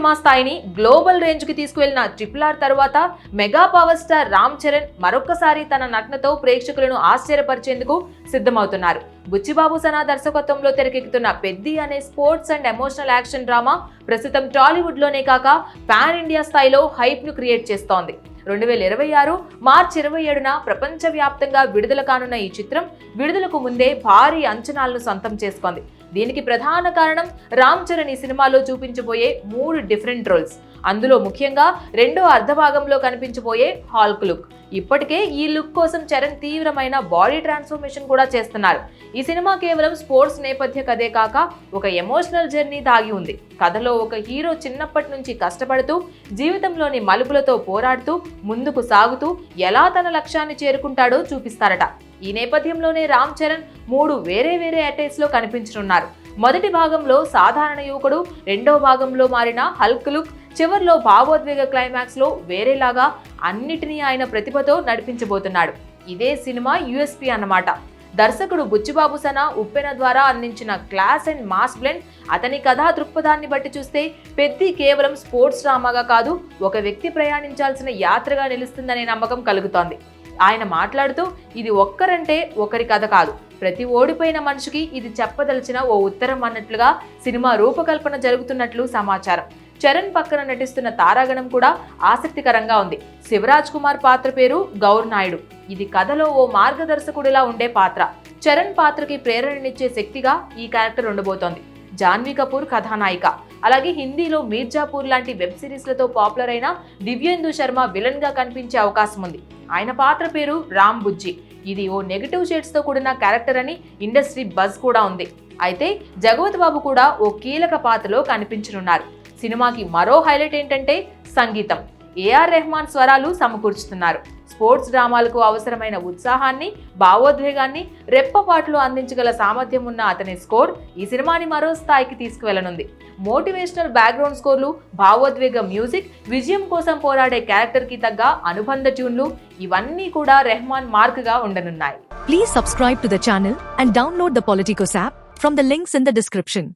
Cinema స్థాయిని global range కి తీసుకువెళ్లిన RRR తర్వాత mega power star Ram Charan మరొక్కసారి తన నటనతో ప్రేక్షకులను ఆశ్చర్యపరిచేందుకు సిద్ధమవుతున్నారు. బుచ్చిబాబు సనా దర్శకత్వంలో తెరకెక్కుతున్న పెద్ది అనే sports and emotional action drama ప్రస్తుతం టాలీవుడ్ లోనే కాక పాన్ ఇండియా స్థాయిలో హైప్ ను క్రియేట్ చేస్తోంది. 2026 మార్చి 27న ప్రపంచవ్యాప్తంగా విడుదల కానున్న ఈ చిత్రం విడుదలకు ముందే భారీ అంచనాలను సొంతం చేసుకుంది. దీనికి ప్రధాన కారణం రామ్ చరణ్ ఈ సినిమాలో చూపించబోయే 3 డిఫరెంట్ రోల్స్. అందులో ముఖ్యంగా రెండో అర్ధభాగంలో కనిపించబోయే హాల్క్ లుక్. ఇప్పటికే ఈ లుక్ కోసం చరణ్ తీవ్రమైన బాడీ ట్రాన్స్ఫర్మేషన్ కూడా చేస్తున్నారు. ఈ సినిమా కేవలం స్పోర్ట్స్ నేపథ్య కథే కాక ఒక ఎమోషనల్ జర్నీ దాగి ఉంది. కథలో ఒక హీరో చిన్నప్పటి నుంచి కష్టపడుతూ జీవితంలోని మలుపులతో పోరాడుతూ ముందుకు సాగుతూ ఎలా తన లక్ష్యాన్ని చేరుకుంటాడో చూపిస్తారట. ఈ నేపథ్యంలోనే రామ్ చరణ్ 3 వేరే అటైర్స్ లో కనిపించనున్నారు. మొదటి భాగంలో సాధారణ యువకుడు, రెండో భాగంలో మారిన హల్క్ లుక్, చివర్లో భావోద్వేగ క్లైమాక్స్ లో వేరేలాగా అన్నిటినీ ఆయన ప్రతిభతో నడిపించబోతున్నాడు. ఇదే సినిమా USP అన్నమాట. దర్శకుడు బుచ్చిబాబు సనా ఉప్పెన ద్వారా అందించిన క్లాస్ అండ్ మాస్ బ్లెండ్, అతని కథా దృక్పథాన్ని బట్టి చూస్తే పెద్ది కేవలం స్పోర్ట్స్ డ్రామాగా కాదు, ఒక వ్యక్తి ప్రయాణించాల్సిన యాత్రగా నిలుస్తుందనే నమ్మకం కలుగుతోంది. ఆయన మాట్లాడుతూ, ఇది ఒక్కరంటే ఒకరి కథ కాదు, ప్రతి ఓడిపోయిన మనిషికి ఇది చెప్పదలిచిన ఓ ఉత్తరం అన్నట్లుగా సినిమా రూపకల్పన జరుగుతున్నట్లు సమాచారం. చరణ్ పక్కన నటిస్తున్న తారాగణం కూడా ఆసక్తికరంగా ఉంది. శివరాజ్ కుమార్ పాత్ర పేరు గౌర్ నాయుడు. ఇది కథలో ఓ మార్గదర్శకుడిలా ఉండే పాత్ర. చరణ్ పాత్రకి ప్రేరణనిచ్చే శక్తిగా ఈ క్యారెక్టర్ ఉండబోతోంది. జాన్వీ కపూర్ కథానాయిక. అలాగే హిందీలో మీర్జాపూర్ లాంటి వెబ్ సిరీస్లతో పాపులర్ అయిన దివ్యేందు శర్మ విలన్ గా కనిపించే అవకాశం ఉంది. ఆయన పాత్ర పేరు రామ్ బుజ్జి. ఇది ఓ నెగటివ్ షేడ్స్ తో కూడిన క్యారెక్టర్ అని ఇండస్ట్రీ బజ్ కూడా ఉంది. అయితే జగవత్ బాబు కూడా ఓ కీలక పాత్రలో కనిపించనున్నారు. సినిమాకి మరో హైలైట్ ఏంటంటే సంగీతం. AR రెహమాన్ స్వరాలు సమకూర్చుతున్నారు. స్పోర్ట్స్ డ్రామాలకు అవసరమైన ఉత్సాహాన్ని, భావోద్వేగాన్ని రెప్పపాటులో అందించగల సామర్థ్యం ఉన్న అతని స్కోర్ ఈ సినిమాని మరో స్థాయికి తీసుకువెళ్లనుంది. మోటివేషనల్ బ్యాక్గ్రౌండ్ స్కోర్లు, భావోద్వేగ మ్యూజిక్, విజయం కోసం పోరాడే క్యారెక్టర్ కి తగ్గ అనుబంధ ట్యూన్లు, ఇవన్నీ కూడా రెహమాన్ మార్క్ గా ఉండనున్నాయి. Please subscribe to the channel and download the Politicos app from the links in the description.